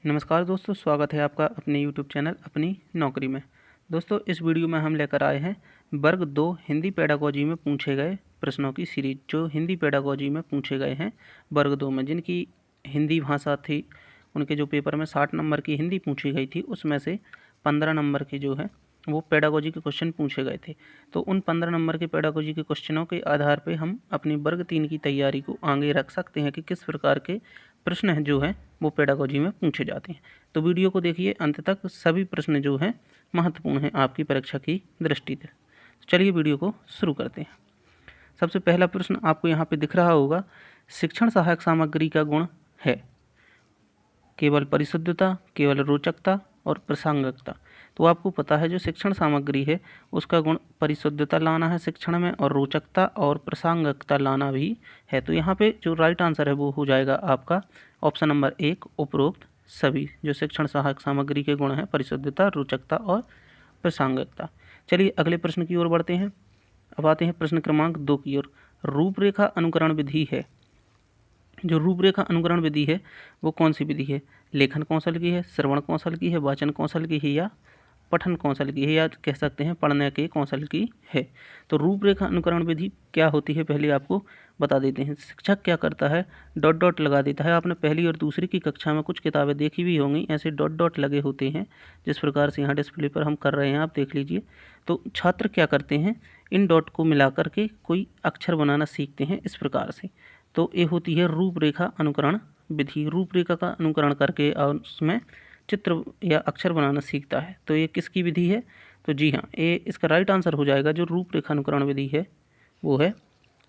नमस्कार दोस्तों, स्वागत है आपका अपने YouTube चैनल अपनी नौकरी में। दोस्तों, इस वीडियो में हम लेकर आए हैं वर्ग 2 हिंदी पेडागोजी में पूछे गए प्रश्नों की सीरीज, जो हिंदी पेडागोजी में पूछे गए हैं वर्ग 2 में, जिनकी हिंदी भाषा थी, उनके जो पेपर में 60 नंबर की हिंदी पूछी गई थी, उसमें से 15 नंबर के जो है वो पेडागोजी के क्वेश्चन पूछे गए थे। तो उन 15 नंबर के पेडागोजी के क्वेश्चनों के आधार पर हम अपनी वर्ग 3 की तैयारी को आगे रख सकते हैं कि किस प्रकार के प्रश्न हैं जो है वो पेडागोजी में पूछे जाते हैं। तो वीडियो को देखिए अंत तक, सभी प्रश्न जो हैं महत्वपूर्ण हैं आपकी परीक्षा की दृष्टि से। चलिए वीडियो को शुरू करते हैं। सबसे पहला प्रश्न आपको यहाँ पे दिख रहा होगा, शिक्षण सहायक सामग्री का गुण है केवल परिशुद्धता, केवल रोचकता और प्रासंगिकता। तो आपको पता है जो शिक्षण सामग्री है उसका गुण परिशुद्धता लाना है शिक्षण में, और रोचकता और प्रासंगिकता लाना भी है। तो यहाँ पे जो राइट आंसर है वो हो जाएगा आपका ऑप्शन नंबर 1, उपरोक्त सभी। जो शिक्षण सहायक सामग्री के गुण हैं परिशुद्धता, रोचकता और प्रासंगिकता। चलिए अगले प्रश्न की ओर बढ़ते हैं। अब आते हैं प्रश्न क्रमांक 2 की ओर। रूपरेखा अनुकरण विधि है। जो रूपरेखा अनुकरण विधि है वो कौन सी विधि है? लेखन कौशल की है, श्रवण कौशल की है, वाचन कौशल की है, या पठन कौशल की है, या कह सकते हैं पढ़ने के कौशल की है। तो रूपरेखा अनुकरण विधि क्या होती है पहले आपको बता देते हैं। शिक्षक क्या करता है, डॉट डॉट लगा देता है। आपने पहली और दूसरी की कक्षा में कुछ किताबें देखी भी होंगी, ऐसे डॉट डॉट लगे होते हैं जिस प्रकार से यहाँ डिस्प्ले पर हम कर रहे हैं, आप देख लीजिए। तो छात्र क्या करते हैं, इन डॉट को मिला करके कोई अक्षर बनाना सीखते हैं इस प्रकार से। तो ये होती है रूपरेखा अनुकरण विधि। रूपरेखा का अनुकरण करके और उसमें चित्र या अक्षर बनाना सीखता है। तो ये किसकी विधि है? तो जी हाँ, ये इसका राइट आंसर हो जाएगा। जो रूपरेखा अनुकरण विधि है वो है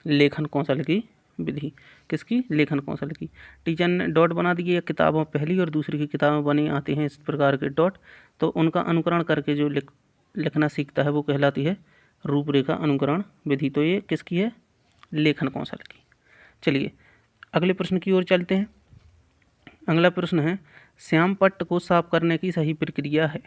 लेखन कौशल की विधि। किसकी? लेखन कौशल की। टीचर ने डॉट बना दिए, या किताबों पहली और दूसरी की किताबें बनी आते हैं इस प्रकार के डॉट, तो उनका अनुकरण करके जो लिखना सीखता है वो कहलाती है रूपरेखा अनुकरण विधि। तो ये किसकी है? लेखन कौशल की। चलिए अगले प्रश्न की ओर चलते हैं। अगला प्रश्न है, श्याम पट्ट को साफ करने की सही प्रक्रिया है।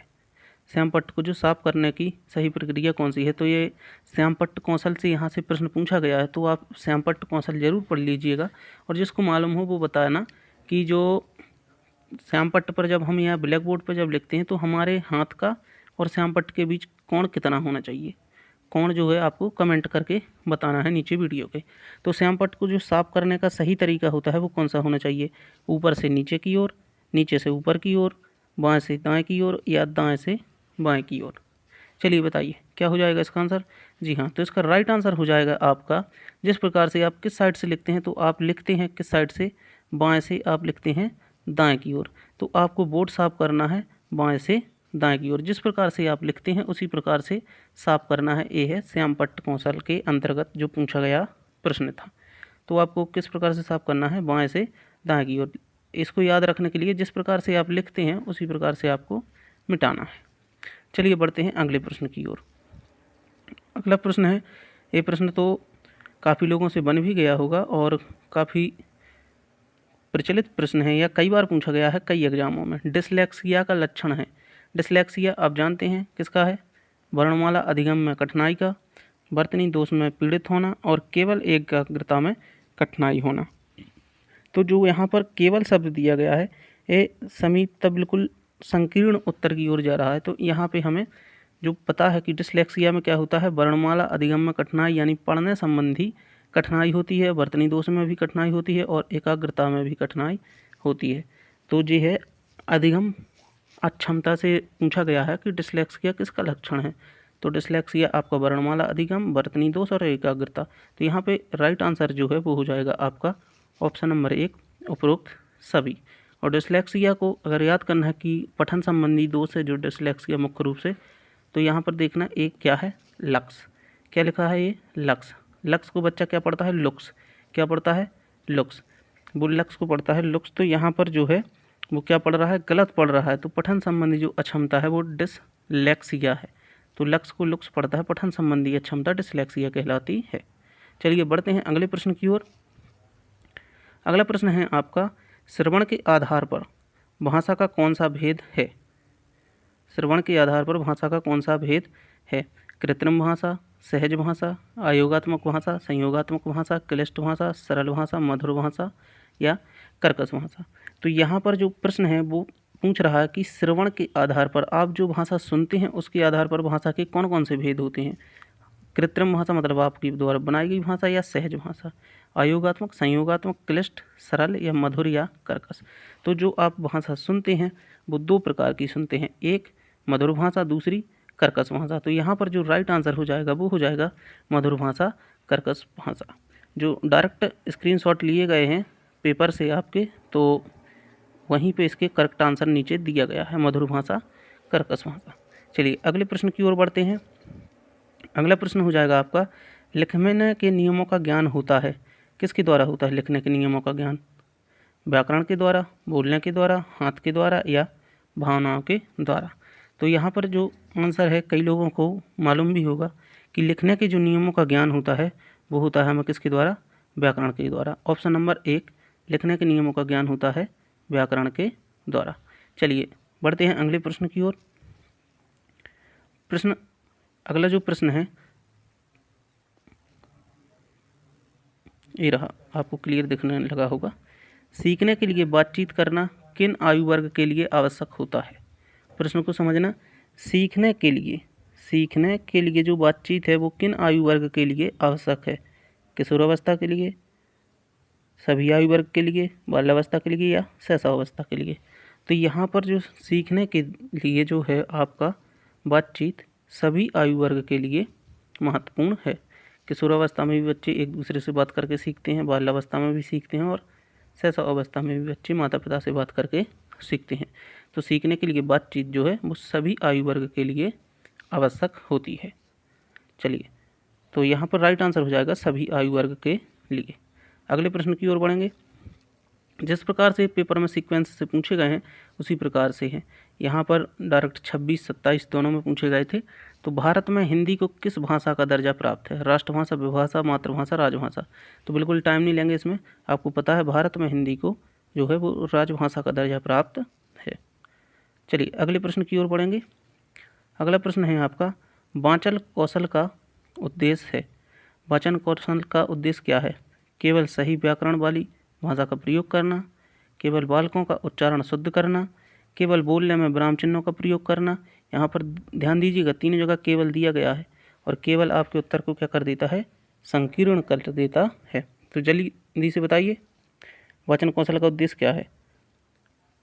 श्याम पट्ट को जो साफ करने की सही प्रक्रिया कौन सी है? तो ये श्याम पट्ट कौशल से यहाँ से प्रश्न पूछा गया है, तो आप श्याम पट्ट कौशल जरूर पढ़ लीजिएगा। और जिसको मालूम हो वो बताना कि जो श्याम पट्ट पर जब हम यहाँ ब्लैक बोर्ड पर जब लिखते हैं तो हमारे हाथ का और श्याम पट्ट के बीच कोण कितना होना चाहिए। कोण जो है आपको कमेंट करके बताना है नीचे वीडियो के। तो श्याम पट्ट को जो साफ करने का सही तरीका होता है वो कौन सा होना चाहिए? ऊपर से नीचे की ओर, नीचे से ऊपर की ओर, बाएं से दाएं की ओर, या दाएं से बाएं की ओर। चलिए बताइए क्या हो जाएगा इसका आंसर? जी हाँ, तो इसका राइट आंसर हो जाएगा आपका, जिस प्रकार से आप किस साइड से लिखते हैं, तो आप लिखते हैं किस साइड से? बाएं से आप लिखते हैं दाएं की ओर। तो आपको बोर्ड साफ करना है बाएं से दाएं की ओर। जिस प्रकार से आप लिखते हैं उसी प्रकार से साफ करना है। ये है श्याम पट्ट कौशल के अंतर्गत जो पूछा गया प्रश्न था। तो आपको किस प्रकार से साफ करना है? बाएं से दाएं की ओर। इसको याद रखने के लिए जिस प्रकार से आप लिखते हैं उसी प्रकार से आपको मिटाना है। चलिए बढ़ते हैं अगले प्रश्न की ओर। अगला प्रश्न है, ये प्रश्न तो काफ़ी लोगों से बन भी गया होगा और काफ़ी प्रचलित प्रश्न है, या कई बार पूछा गया है कई एग्जामों में। डिसलेक्सिया का लक्षण है। डिसलेक्सिया आप जानते हैं किसका है? वर्णमाला अधिगम में कठिनाई का, वर्तनी दोष में पीड़ित होना, और केवल एकाग्रता में कठिनाई होना। तो जो यहाँ पर केवल शब्द दिया गया है ये समीपता बिल्कुल संकीर्ण उत्तर की ओर जा रहा है। तो यहाँ पे हमें जो पता है कि डिसलेक्सिया में क्या होता है, वर्णमाला अधिगम में कठिनाई यानी पढ़ने संबंधी कठिनाई होती है, वर्तनी दोष में भी कठिनाई होती है, और एकाग्रता में भी कठिनाई होती है। तो ये है अधिगम अक्षमता से पूछा गया है कि डिसलेक्सिया किसका लक्षण है। तो डिसलेक्सिया आपका वर्णमाला अधिगम, वर्तनी दोष और एकाग्रता। तो यहाँ पे राइट आंसर जो है वो हो जाएगा आपका ऑप्शन नंबर 1, उपरोक्त सभी। और डिसलेक्सिया को अगर याद करना है कि पठन संबंधी दोष है जो डिसलेक्सिया मुख्य रूप से, तो यहाँ पर देखना एक क्या है, लक्ष्य। क्या लिखा है ये? लक्ष्य। लक्ष्य को बच्चा क्या पढ़ता है? लुक्स। क्या पढ़ता है? लुक्स। वो लक्ष्य को पढ़ता है लुक्स। तो यहाँ पर जो है वो क्या पढ़ रहा है? गलत पढ़ रहा है। तो पठन संबंधी जो अक्षमता है वो डिसलेक्सिया है। तो लक्ष्य को लुक्स पढ़ता है, पठन संबंधी अक्षमता डिसलेक्सिया कहलाती है। चलिए बढ़ते हैं अगले प्रश्न की ओर। अगला प्रश्न है आपका, श्रवण के आधार पर भाषा का कौन सा भेद है? श्रवण के आधार पर भाषा का कौन सा भेद है? कृत्रिम भाषा, सहज भाषा, अयोगात्मक भाषा, संयोगात्मक भाषा, क्लिष्ट भाषा, सरल भाषा, मधुर भाषा, या कर्कश भाषा। तो यहाँ पर जो प्रश्न है वो पूछ रहा है कि श्रवण के आधार पर आप जो भाषा सुनते हैं उसके आधार पर भाषा के कौन कौन से भेद होते हैं। कृत्रिम भाषा मतलब आपकी द्वारा बनाई गई भाषा या सहज भाषा, अयोगात्मक, संयोगात्मक, क्लिष्ट, सरल या मधुर या कर्कश। तो जो आप भाषा सुनते हैं वो दो प्रकार की सुनते हैं, एक मधुर भाषा, दूसरी कर्कश भाषा। तो यहाँ पर जो राइट आंसर हो जाएगा वो हो जाएगा मधुर भाषा, कर्कश भाषा। जो डायरेक्ट स्क्रीनशॉट लिए गए हैं पेपर से आपके, तो वहीं पे इसके करेक्ट आंसर नीचे दिया गया है, मधुर भाषा, कर्कश भाषा। चलिए अगले प्रश्न की ओर बढ़ते हैं। अगला प्रश्न हो जाएगा आपका, लिखने के नियमों का ज्ञान होता है, किसके द्वारा होता है लिखने के नियमों का ज्ञान? व्याकरण के द्वारा, बोलने के द्वारा, हाथ के द्वारा या भावनाओं के द्वारा। तो यहाँ पर जो आंसर है कई लोगों को मालूम भी होगा कि लिखने के जो नियमों का ज्ञान होता है वो होता है हमें किसके द्वारा? व्याकरण के द्वारा। ऑप्शन नंबर 1, लिखने के नियमों का ज्ञान होता है व्याकरण के द्वारा। चलिए बढ़ते हैं अगले प्रश्न की ओर। अगला जो प्रश्न है ये रहा, आपको क्लियर दिखने लगा होगा। सीखने के लिए बातचीत करना किन आयु वर्ग के लिए आवश्यक होता है? प्रश्न को समझना। सीखने के लिए जो बातचीत है वो किन आयु वर्ग के लिए आवश्यक है? किशोरावस्था के लिए, सभी आयु वर्ग के लिए, बाल्यावस्था के लिए या शैशवावस्था के लिए? तो यहाँ पर जो सीखने के लिए जो है आपका बातचीत सभी आयु वर्ग के लिए महत्वपूर्ण है। किशोरावस्था में भी बच्चे एक दूसरे से बात करके सीखते हैं, बाल्यावस्था में भी सीखते हैं और शैशवावस्था में भी बच्चे माता पिता से बात करके सीखते हैं। तो सीखने के लिए बातचीत जो है वो सभी आयु वर्ग के लिए आवश्यक होती है। चलिए तो यहाँ पर राइट आंसर हो जाएगा सभी आयु वर्ग के लिए। अगले प्रश्न की ओर बढ़ेंगे। जिस प्रकार से पेपर में सीक्वेंस से पूछे गए हैं उसी प्रकार से हैं। यहाँ पर डायरेक्ट 26-27 दोनों में पूछे गए थे। तो भारत में हिंदी को किस भाषा का दर्जा प्राप्त है? राष्ट्रभाषा, विभाषा, मातृभाषा, राजभाषा। तो बिल्कुल टाइम नहीं लेंगे इसमें, आपको पता है भारत में हिंदी को जो है वो राजभाषा का दर्जा प्राप्त है। चलिए अगले प्रश्न की ओर बढ़ेंगे। अगला प्रश्न है आपका, वाचन कौशल का उद्देश्य है। वाचन कौशल का उद्देश्य क्या है? केवल सही व्याकरण वाली भाषा का प्रयोग करना, केवल बालकों का उच्चारण शुद्ध करना, केवल बोलने में विराम चिन्हों का प्रयोग करना। यहाँ पर ध्यान दीजिएगा तीनों जगह केवल दिया गया है और केवल आपके उत्तर को क्या कर देता है? संकीर्ण कर देता है। तो जल्दी से बताइए वाचन कौशल का उद्देश्य क्या है?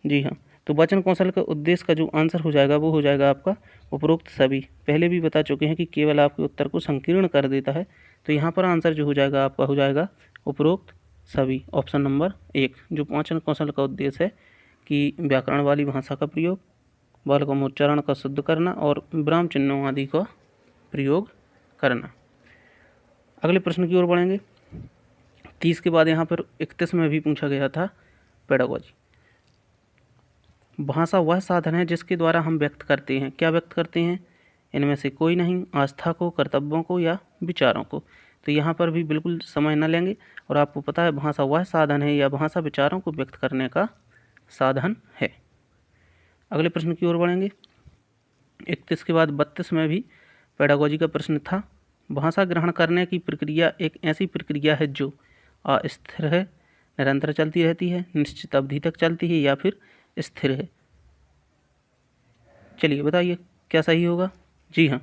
जी हाँ, तो वाचन कौशल का उद्देश्य का जो आंसर हो जाएगा वो हो जाएगा आपका उपरोक्त सभी। पहले भी बता चुके हैं कि केवल आपके उत्तर को संकीर्ण कर देता है। तो यहाँ पर आंसर जो हो जाएगा आपका हो जाएगा उपरोक्त सभी। ऑप्शन नंबर 1 जो वाचन कौशल का उद्देश्य है कि व्याकरण वाली भाषा का प्रयोग, बालकों में उच्चारण का शुद्ध करना और विराम चिन्हों आदि का प्रयोग करना। अगले प्रश्न की ओर बढ़ेंगे। 30 के बाद यहाँ पर 31 में भी पूछा गया था पेडागोजी। भाषा वह साधन है जिसके द्वारा हम व्यक्त करते हैं। क्या व्यक्त करते हैं? इनमें से कोई नहीं, आस्था को, कर्तव्यों को या विचारों को। तो यहाँ पर भी बिल्कुल समय न लेंगे और आपको पता है भाषा वह साधन है या भाषा विचारों को व्यक्त करने का साधन है। अगले प्रश्न की ओर बढ़ेंगे। 31 के बाद 32 में भी पेडागोजी का प्रश्न था। भाषा ग्रहण करने की प्रक्रिया एक ऐसी प्रक्रिया है जो अस्थिर है, निरंतर चलती रहती है, निश्चित अवधि तक चलती है या फिर स्थिर है। चलिए बताइए क्या सही होगा? जी हाँ,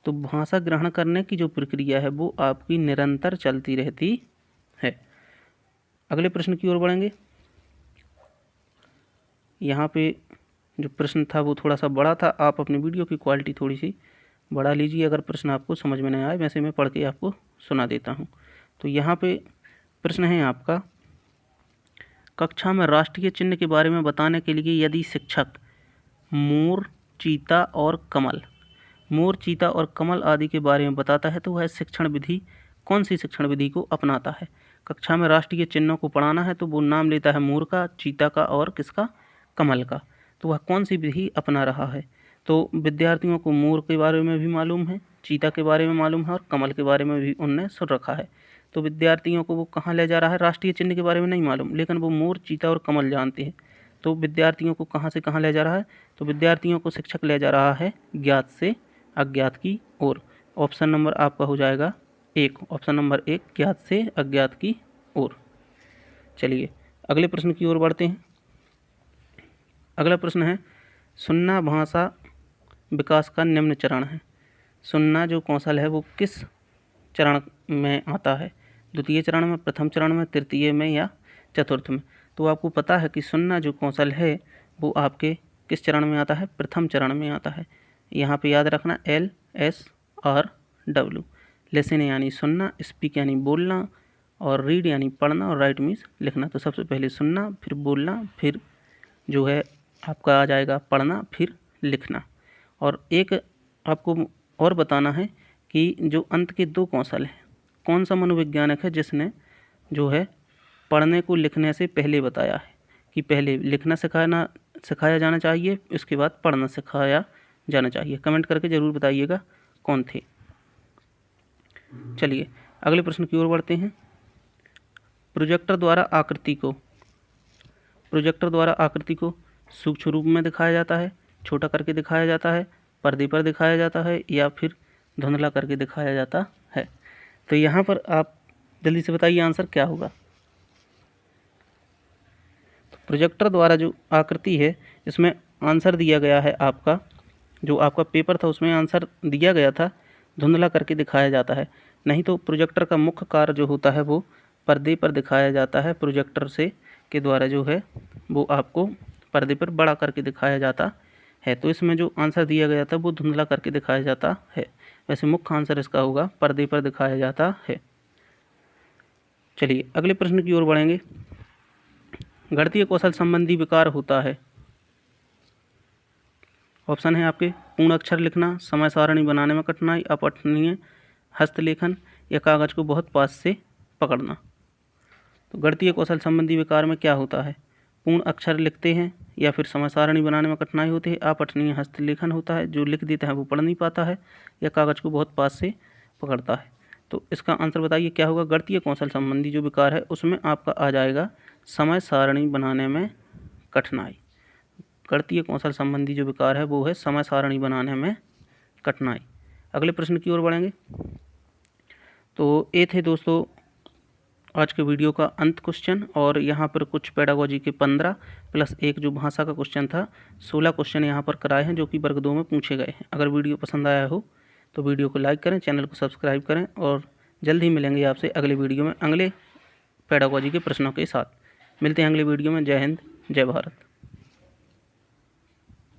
तो भाषा ग्रहण करने की जो प्रक्रिया है वो आपकी निरंतर चलती रहती है। अगले प्रश्न की ओर बढ़ेंगे। यहाँ पे जो प्रश्न था वो थोड़ा सा बड़ा था, आप अपनी वीडियो की क्वालिटी थोड़ी सी बढ़ा लीजिए अगर प्रश्न आपको समझ में नहीं आए, वैसे मैं पढ़ के आपको सुना देता हूँ। तो यहाँ पे प्रश्न है आपका, कक्षा में राष्ट्रीय चिन्ह के बारे में बताने के लिए यदि शिक्षक मोर, चीता और कमल आदि के बारे में बताता है तो वह शिक्षण विधि कौन सी शिक्षण विधि को अपनाता है? कक्षा में राष्ट्रीय चिन्हों को पढ़ाना है तो वो नाम लेता है मोर का, चीता का और किसका? कमल का। तो वह कौन सी विधि अपना रहा है? तो विद्यार्थियों को मोर के बारे में भी मालूम है, चीता के बारे में मालूम है और कमल के बारे में भी उनने सुन रखा है। तो विद्यार्थियों को वो कहाँ ले जा रहा है? राष्ट्रीय चिन्ह के बारे में नहीं मालूम, लेकिन वो मोर, चीता और कमल जानते हैं। तो विद्यार्थियों को कहाँ से कहाँ ले जा रहा है? तो विद्यार्थियों को शिक्षक ले जा रहा है ज्ञात से अज्ञात की ओर। ऑप्शन नंबर आपका हो जाएगा 1, ऑप्शन नंबर 1 ज्ञात से अज्ञात की ओर। चलिए अगले प्रश्न की ओर बढ़ते हैं। अगला प्रश्न है, सुनना भाषा विकास का निम्न चरण है। सुनना जो कौशल है वो किस चरण में आता है? द्वितीय चरण में, प्रथम चरण में, तृतीय में या चतुर्थ में? तो आपको पता है कि सुनना जो कौशल है वो आपके किस चरण में आता है? प्रथम चरण में आता है। यहाँ पे याद रखना LSRW। लिसन यानी सुनना, स्पीक यानी बोलना, और रीड यानी पढ़ना, और राइट मीन्स लिखना। तो सबसे पहले सुनना, फिर बोलना, फिर जो है आपका आ जाएगा पढ़ना, फिर लिखना। और एक आपको और बताना है कि जो अंत के 2 कौशल हैं, कौन सा मनोवैज्ञानिक है जिसने जो है पढ़ने को लिखने से पहले बताया है कि पहले लिखना सिखाया जाना चाहिए, इसके बाद पढ़ना सिखाया जाना चाहिए। कमेंट करके ज़रूर बताइएगा कौन थे। चलिए अगले प्रश्न की ओर बढ़ते हैं। प्रोजेक्टर द्वारा आकृति को सूक्ष्म रूप में दिखाया जाता है, छोटा करके दिखाया जाता है, पर्दे पर दिखाया जाता है, या फिर धुंधला करके दिखाया जाता है। तो यहाँ पर आप जल्दी से बताइए आंसर क्या होगा। तो प्रोजेक्टर द्वारा जो आकृति है इसमें आंसर दिया गया है, आपका जो आपका पेपर था उसमें आंसर दिया गया था धुंधला करके दिखाया जाता है। नहीं तो प्रोजेक्टर का मुख्य कार्य जो होता है वो पर्दे पर दिखाया जाता है। प्रोजेक्टर से के द्वारा जो है वो आपको पर्दे पर बड़ा करके दिखाया जाता है। तो इसमें जो आंसर दिया गया था वो धुंधला करके दिखाया जाता है। वैसे मुख्य आंसर इसका होगा पर्दे पर दिखाया जाता है। चलिए अगले प्रश्न की ओर बढ़ेंगे। गणितीय कौशल संबंधी विकार होता है। ऑप्शन है आपके पूर्ण अक्षर लिखना, समय सारणी बनाने में कठिनाई, अपठनीय हस्तलेखन, या कागज को बहुत पास से पकड़ना। तो गणितीय कौशल संबंधी विकार में क्या होता है? पूर्ण अक्षर लिखते हैं, या फिर समय सारणी बनाने में कठिनाई होती है, अपठनीय हस्तलेखन होता है, जो लिख देता है वो पढ़ नहीं पाता है, या कागज को बहुत पास से पकड़ता है। तो इसका आंसर बताइए क्या होगा। गणितीय कौशल संबंधी जो विकार है उसमें आपका आ जाएगा समय सारणी बनाने में कठिनाई। गणितीय कौशल संबंधी जो विकार है वो है समय सारणी बनाने में कठिनाई। अगले प्रश्न की ओर बढ़ेंगे। तो ये थे दोस्तों आज के वीडियो का अंत क्वेश्चन, और यहाँ पर कुछ पेडागोजी के 15 प्लस 1 जो भाषा का क्वेश्चन था 16 क्वेश्चन यहाँ पर कराए हैं जो कि वर्ग 2 में पूछे गए हैं। अगर वीडियो पसंद आया हो तो वीडियो को लाइक करें, चैनल को सब्सक्राइब करें, और जल्द ही मिलेंगे आपसे अगले वीडियो में अगले पेडागोजी के प्रश्नों के साथ। मिलते हैं अगले वीडियो में। जय हिंद, जय भारत।